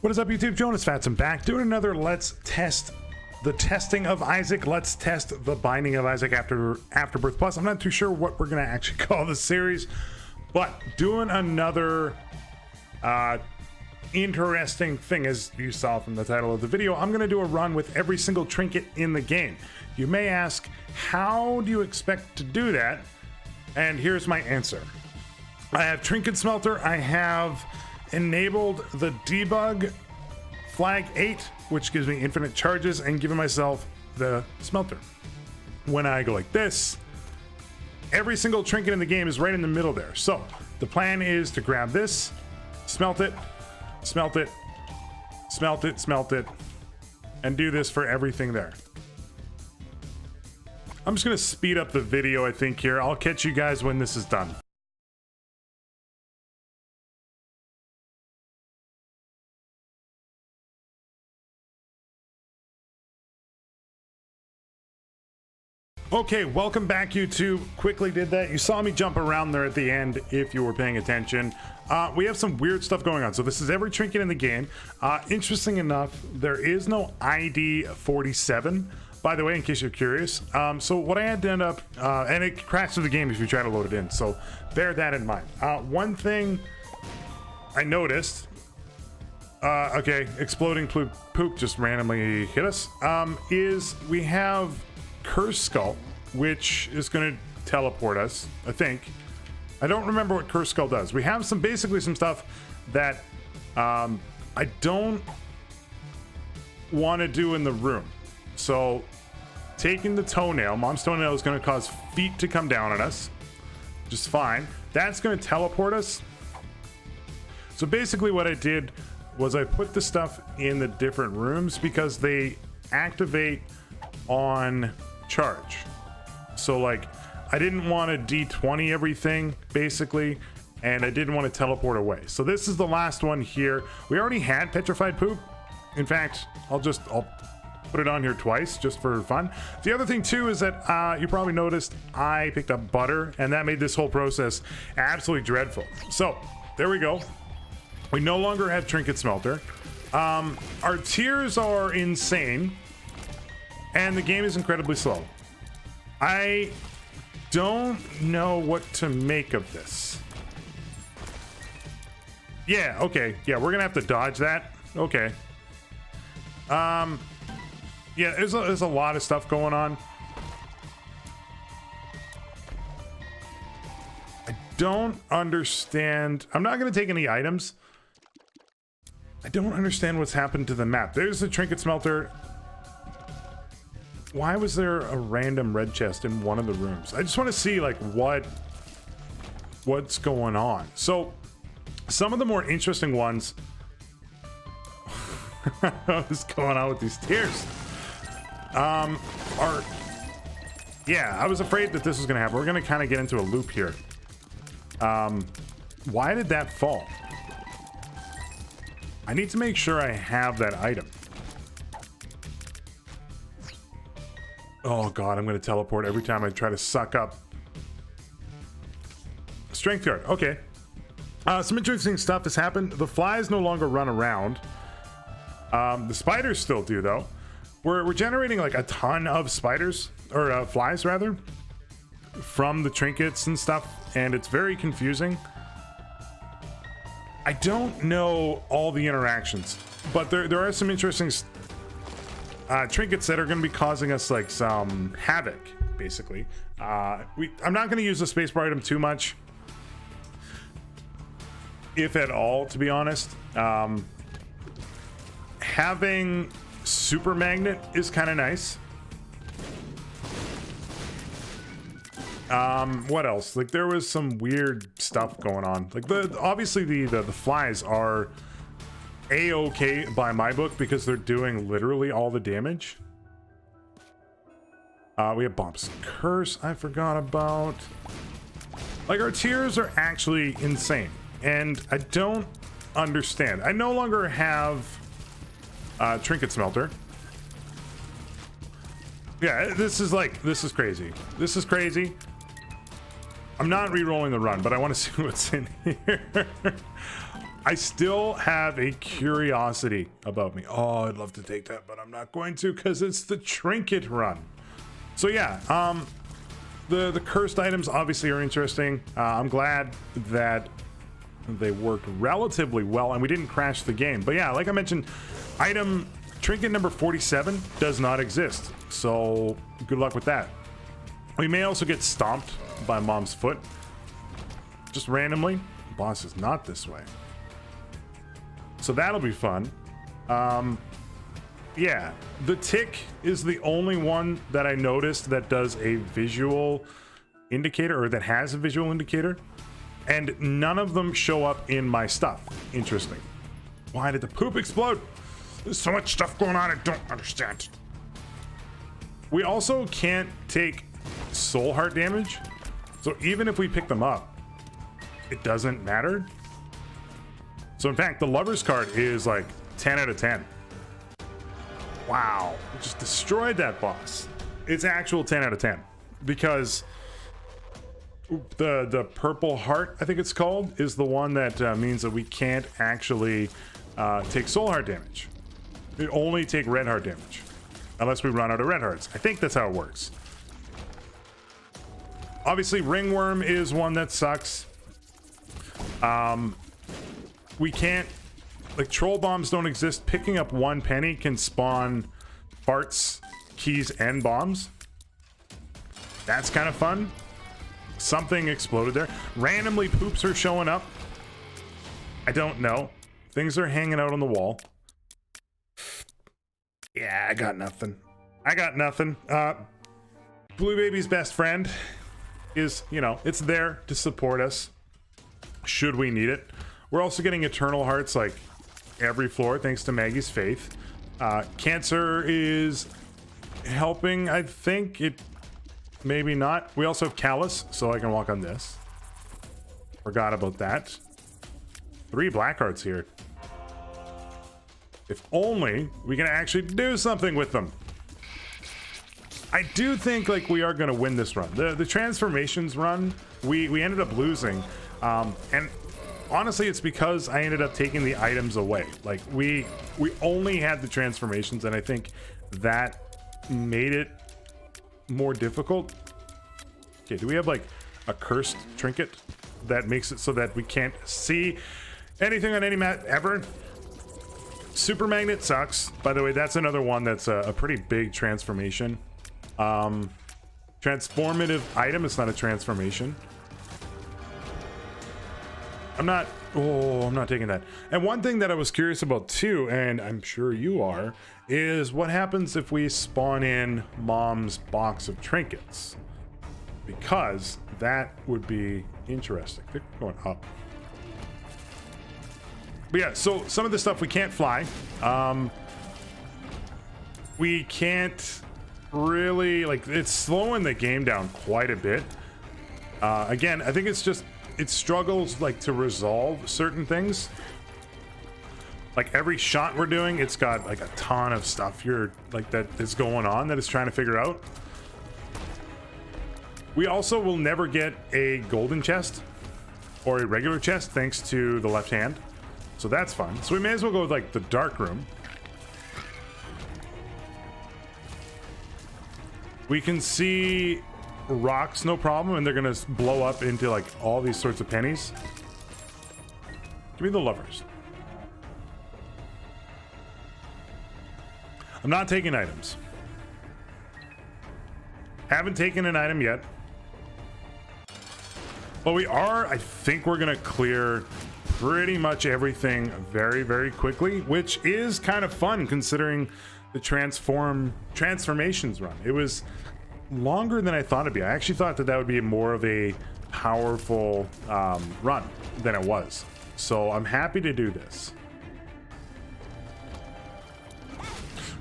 What is up, YouTube? Jonusfatson back doing another Let's Test the Testing of Isaac. Let's test the Binding of Isaac after Afterbirth Plus. I'm not too sure what we're gonna actually call this series, but doing another interesting thing. As you saw from the title of the video, I'm gonna do a run with every single trinket in the game. You may ask, how do you expect to do that? And here's my answer. I have Trinket Smelter. I have enabled the debug flag 8, which gives me infinite charges, and giving myself the smelter. When I go like this, every single trinket in the game is right in the middle there. So the plan is to grab this, smelt it, smelt it, smelt it, smelt it, and do this for everything there. I'm just gonna speed up the video, I think, here. I'll catch you guys when this is done. Okay, welcome back, YouTube. Quickly did that. You saw me jump around there at the end if you were paying attention. We have some weird stuff going on. So this is every trinket in the game. Interesting enough, there is no ID 47, by the way, in case you're curious. So what I had to end up, and it crashes the game if you try to load it in, so bear that in mind. One thing I noticed, okay, exploding poop just randomly hit us, is we have Curse Skull, which is going to teleport us, I think. I don't remember what Curse Skull does. We have basically some stuff that I don't want to do in the room. So taking the toenail, Mom's toenail, is going to cause feet to come down on us, which is fine. That's going to teleport us. So basically what I did was I put the stuff in the different rooms because they activate on charge. So like, I didn't want to D20 everything basically, and I didn't want to teleport away. So this is the last one here. We already had petrified poop. In fact, I'll put it on here twice just for fun. The other thing too is that you probably noticed I picked up butter, and that made this whole process absolutely dreadful. So there we go. We no longer have Trinket Smelter. Our tiers are insane, and the game is incredibly slow. I don't know what to make of this. Yeah, okay. Yeah, we're gonna have to dodge that. Okay. Yeah, there's a lot of stuff going on. I don't understand. I'm not gonna take any items. I don't understand what's happened to the map. There's the Trinket Smelter. Why was there a random red chest in one of the rooms? I just want to see like what's going on. So some of the more interesting ones. What's going on with these tiers? Yeah, I was afraid that this was gonna happen. We're gonna kind of get into a loop here. Why did that fall? I need to make sure I have that item. Oh god, I'm going to teleport every time I try to suck up. Strength card. Okay. Some interesting stuff has happened. The flies no longer run around. The spiders still do, though. We're generating like a ton of spiders, or flies rather, from the trinkets and stuff, and it's very confusing. I don't know all the interactions, but there are some interesting trinkets that are going to be causing us like some havoc, basically. I'm not going to use the spacebar item too much, if at all, to be honest. Having super magnet is kind of nice. What else? Like, there was some weird stuff going on. Like, obviously the flies are A-okay by my book because they're doing literally all the damage. We have Bomb's Curse I forgot about. Like, our tiers are actually insane, and I don't understand. I no longer have Trinket Smelter. Yeah, this is crazy. This is crazy. I'm not re-rolling the run, but I want to see what's in here. I still have a curiosity about me. Oh, I'd love to take that, but I'm not going to because it's the trinket run. So yeah, the cursed items obviously are interesting. I'm glad that they worked relatively well and we didn't crash the game. But yeah, like I mentioned, item trinket number 47 does not exist. So good luck with that. We may also get stomped by mom's foot. Just randomly. The boss is not this way. So that'll be fun. Yeah, the tick is the only one that I noticed that does a visual indicator, or that has a visual indicator, and none of them show up in my stuff. Interesting. Why did the poop explode? There's so much stuff going on, I don't understand. We also can't take soul heart damage, so even if we pick them up, it doesn't matter. So in fact, the lover's card is like 10 out of 10. Wow, we just destroyed that boss. It's actual 10 out of 10 because the purple heart, I think it's called, is the one that means that we can't actually take soul heart damage. We only take red heart damage unless we run out of red hearts. I think that's how it works. Obviously, ringworm is one that sucks. We can't, like, troll bombs don't exist. Picking up 1 penny can spawn farts, keys, and bombs. That's kind of fun. Something exploded there. Randomly poops are showing up. I don't know. Things are hanging out on the wall. Yeah, I got nothing. I got nothing. Blue Baby's best friend is, you know, it's there to support us should we need it. We're also getting eternal hearts like every floor thanks to Maggie's faith. Cancer is helping, I think. It maybe not. We also have callus, so I can walk on this. Forgot about that. 3 black hearts here. If only we can actually do something with them. I do think like we are going to win this run. The transformations run, we ended up losing. And honestly, it's because I ended up taking the items away. Like we only had the transformations, and I think that made it more difficult. Okay, do we have like a cursed trinket that makes it so that we can't see anything on any map ever? Super magnet sucks. By the way, that's another one that's a pretty big transformation. Transformative item, it's not a transformation. I'm not taking that. And one thing that I was curious about too, and I'm sure you are, is what happens if we spawn in mom's box of trinkets? Because that would be interesting. I think we're going up. But yeah, so some of the stuff we can't fly. We can't really, like, it's slowing the game down quite a bit. Again, I think it's just, it struggles like to resolve certain things. Like every shot we're doing, it's got like a ton of stuff here like that is going on that it's trying to figure out. We also will never get a golden chest or a regular chest thanks to the left hand. So that's fun. So we may as well go with like the dark room. We can see rocks, no problem, and they're gonna blow up into like all these sorts of pennies. Give me the lovers. I'm not taking items. Haven't taken an item yet. But we are, I think we're gonna clear pretty much everything very, very quickly, which is kind of fun considering the transformations run. It was longer than I thought it'd be. I actually thought that that would be more of a powerful run than it was. So I'm happy to do this.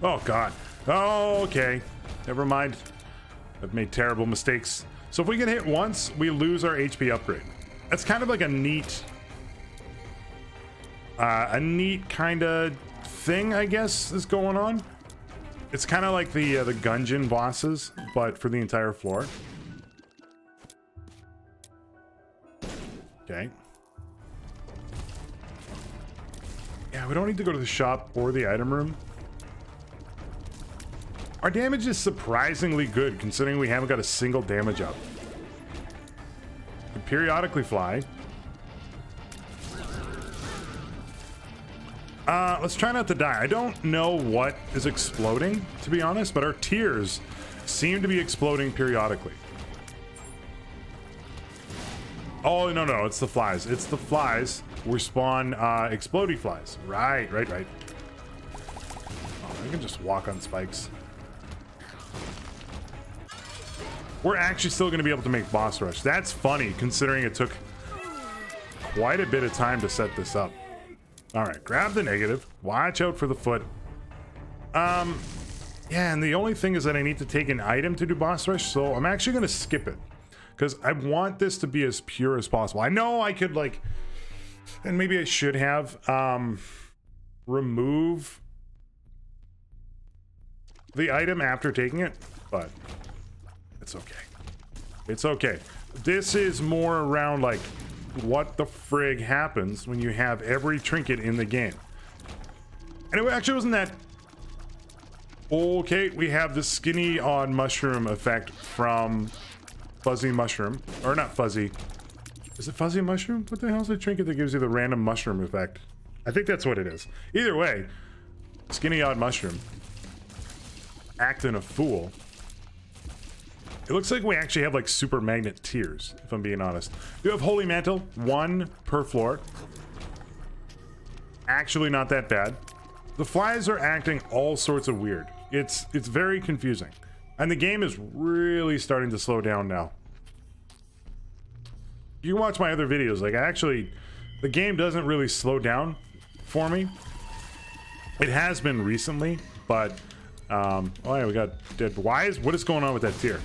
Oh God. Oh, okay. Never mind. I've made terrible mistakes. So if we get hit once, we lose our HP upgrade. That's kind of like a neat kind of thing, I guess, is going on. It's kind of like the Gungeon bosses, but for the entire floor. Okay. Yeah, we don't need to go to the shop or the item room. Our damage is surprisingly good considering we haven't got a single damage up. We periodically fly. Let's try not to die. I don't know what is exploding, to be honest, but our tears seem to be exploding periodically. Oh, no, it's the flies. It's the flies. We spawn explodey flies. Right. Oh, I can just walk on spikes. We're actually still going to be able to make boss rush. That's funny, considering it took quite a bit of time to set this up. All right, grab the negative. Watch out for the foot. Yeah, and the only thing is that I need to take an item to do boss rush, so I'm actually going to skip it because I want this to be as pure as possible. I know I could like, and maybe I should have remove the item after taking it, but it's okay. It's okay. This is more around like what the frig happens when you have every trinket in the game. And it actually wasn't that okay. We have the skinny on mushroom effect from fuzzy mushroom, or not fuzzy. Is it fuzzy mushroom? What the hell is the trinket that gives you the random mushroom effect? I think that's what it is. Either way, skinny odd mushroom acting a fool. It looks like we actually have like super magnet tiers, if I'm being honest. We have Holy Mantle, 1 per floor. Actually not that bad. The flies are acting all sorts of weird. It's very confusing. And the game is really starting to slow down now. You can watch my other videos, like the game doesn't really slow down for me. It has been recently, but oh yeah, we got dead. What is going on with that tier?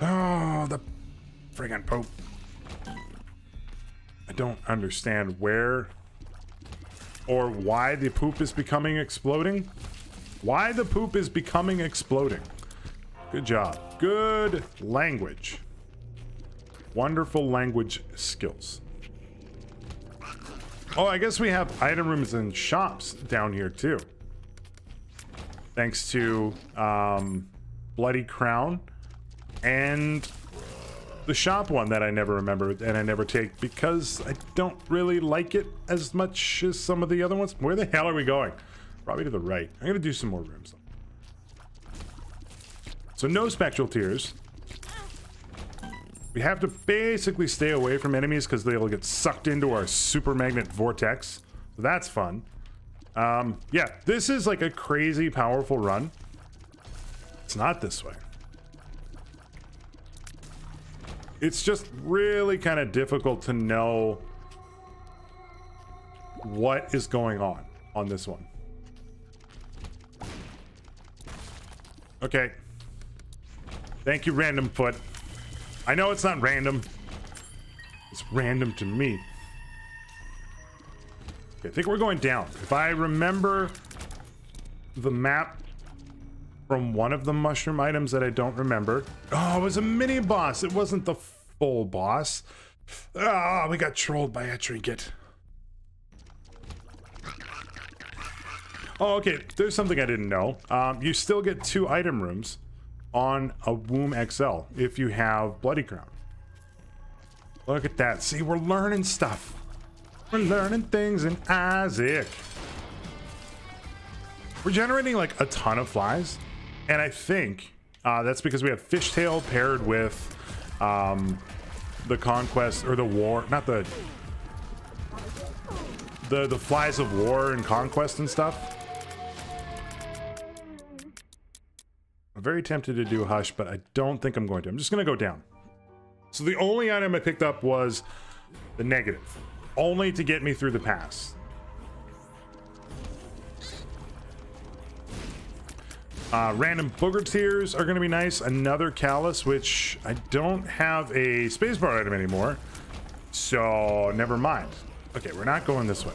Oh, the friggin' Pope. I don't understand where or why the poop is becoming exploding. Why the poop is becoming exploding. Good job. Good language. Wonderful language skills. Oh, I guess we have item rooms and shops down here too. Thanks to Bloody Crown. And the shop one that I never remember and I never take because I don't really like it as much as some of the other ones. Where the hell are we going? Probably to the right. I'm gonna do some more rooms. So no spectral tears. We have to basically stay away from enemies because they'll get sucked into our super magnet vortex. So that's fun. Yeah, this is like a crazy powerful run. It's not this way. It's just really kind of difficult to know what is going on this one. Okay. Thank you, random foot. I know it's not random. It's random to me. Okay, I think we're going down. If I remember the map from one of the mushroom items that I don't remember. Oh, it was a mini boss. It wasn't the full boss. Ah, we got trolled by a trinket. Oh, okay. There's something I didn't know. You still get 2 item rooms on a Womb XL if you have Bloody Crown. Look at that. See, we're learning stuff. We're learning things in Isaac. We're generating like a ton of flies. And I think that's because we have Fishtail paired with the Conquest or the War, not the Flies of War and Conquest and stuff. I'm very tempted to do Hush, but I don't think I'm going to. I'm just going to go down. So the only item I picked up was the negative, only to get me through the pass. Random booger tears are going to be nice. Another callus, which I don't have a spacebar item anymore, so never mind. Okay, we're not going this way.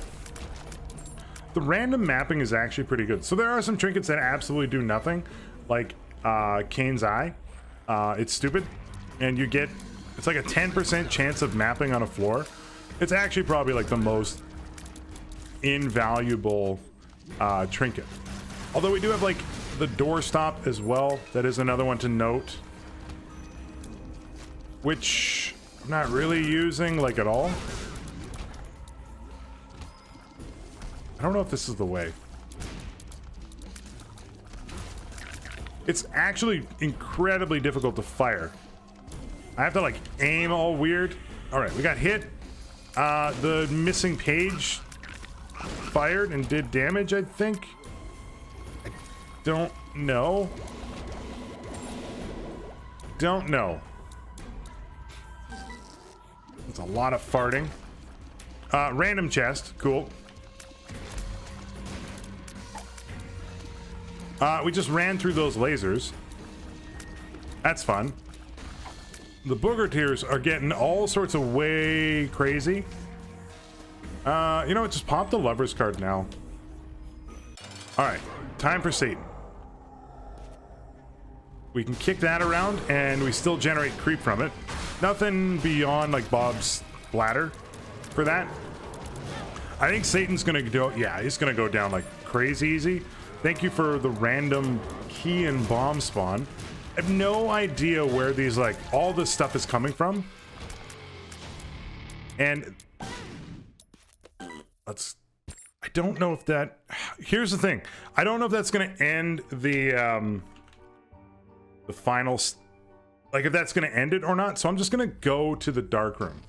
The random mapping is actually pretty good. So there are some trinkets that absolutely do nothing, like Kane's Eye. It's stupid, and you get, it's like a 10% chance of mapping on a floor. It's actually probably like the most invaluable trinket. Although we do have like the doorstop as well. That is another one to note, which I'm not really using like at all. I don't know if this is the way. It's actually incredibly difficult to fire. I have to like aim all weird. All right, we got hit. The missing page fired and did damage, I think. I don't know. Don't know. It's a lot of farting. Random chest, cool. We just ran through those lasers. That's fun. The booger tears are getting all sorts of way crazy. You know what? Just pop the lover's card now. All right, time for Satan. We can kick that around and we still generate creep from it. Nothing beyond like Bob's bladder for that. I think Satan's gonna go, yeah, he's gonna go down like crazy easy. Thank you for the random key and bomb spawn. I have no idea where these, like, all this stuff is coming from. And I don't know if that, here's the thing. I don't know if that's going to end the final, like if that's going to end it or not. So I'm just going to go to the dark room.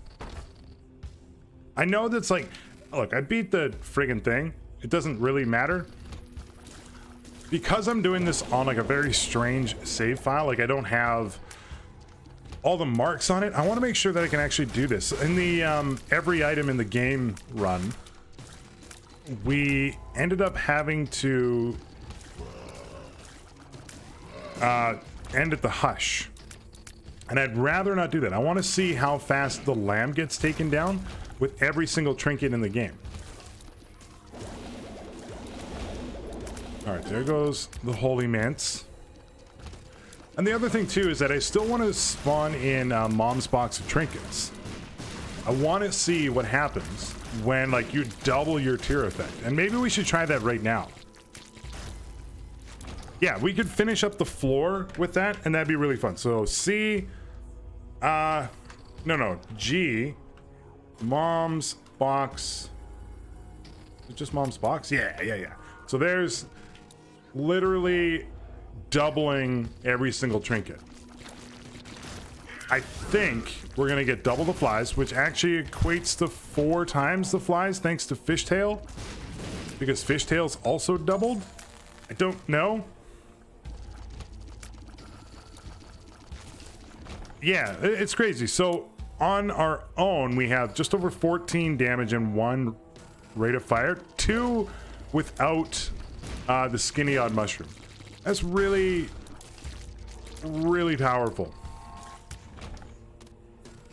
I know that's like, look, I beat the friggin' thing. It doesn't really matter. Because I'm doing this on like a very strange save file, like I don't have all the marks on it, I want to make sure that I can actually do this. In the every item in the game run, we ended up having to end at the hush. And I'd rather not do that. I want to see how fast the lamb gets taken down with every single trinket in the game. All right, there goes the holy mints. And the other thing too is that I still want to spawn in Mom's box of trinkets. I want to see what happens when like you double your tier effect, and maybe we should try that right now. Yeah, we could finish up the floor with that, and that'd be really fun. So C, G, Mom's box. Is it just Mom's box? Yeah. So there's literally doubling every single trinket. I think we're gonna get double the flies, which actually equates to 4 times the flies thanks to fishtail, because fishtail's also doubled. I don't know. Yeah, it's crazy. So on our own, we have just over 14 damage and 1 rate of fire, 2 without the skinny odd mushroom. That's really, really powerful.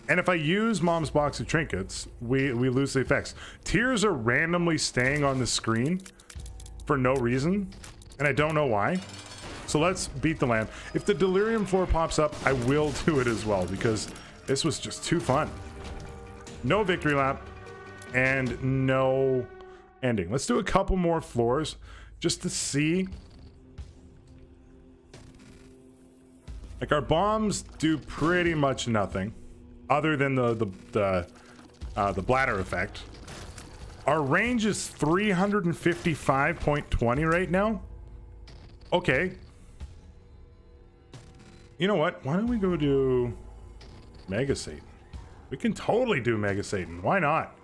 And if I use Mom's box of trinkets, we lose the effects. Tears are randomly staying on the screen for no reason, and I don't know why. So let's beat the lamb. If the delirium floor pops up, I will do it as well, because this was just too fun. No victory lap and no ending. Let's do a couple more floors just to see. Like, our bombs do pretty much nothing other than the bladder effect. Our range is 355.20 right now. Okay. You know what? Why don't we go do Mega Satan? We can totally do Mega Satan. Why not?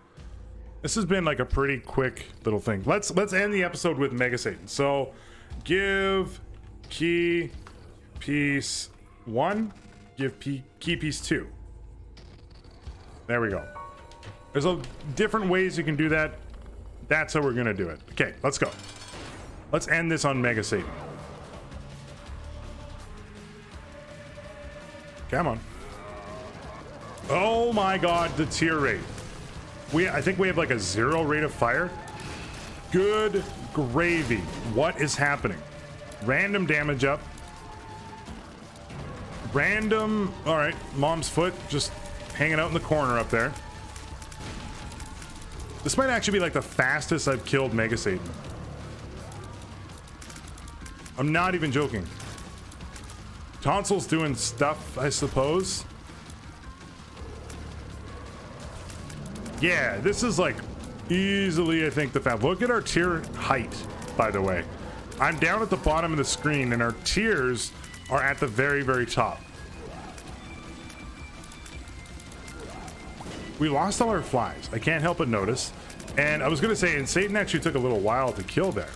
This has been like a pretty quick little thing. Let's end the episode with Mega Satan. So give key piece 1, give key piece 2. There we go. There's different ways you can do that. That's how we're gonna do it. Okay, let's go. Let's end this on Mega Satan. Come on. Oh my god, the tier rate. I think we have like a 0 rate of fire. Good gravy. What is happening? Random damage up. Random. All right, Mom's foot just hanging out in the corner up there. This might actually be like the fastest I've killed Mega Satan. I'm not even joking. Tonsil's doing stuff, I suppose. Yeah, this is like easily, I think, the fast. Look at our tier height, by the way. I'm down at the bottom of the screen and our tiers are at the very, very top. We lost all our flies. I can't help but notice. And I was going to say, and Satan actually took a little while to kill there.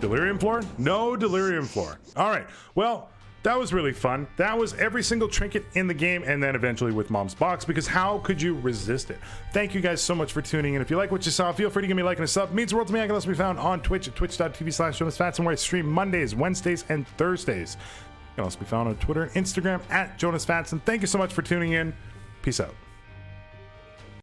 Delirium floor? No delirium floor. All right. Well, that was really fun. That was every single trinket in the game, and then eventually with Mom's box, because how could you resist it? Thank you guys so much for tuning in. If you like what you saw, feel free to give me a like and a sub. It means the world to me. I can also be found on Twitch at twitch.tv/Jonusfatson, where I stream Mondays, Wednesdays, and Thursdays. You can also be found on Twitter and Instagram at Jonusfatson. Thank you so much for tuning in. Peace out.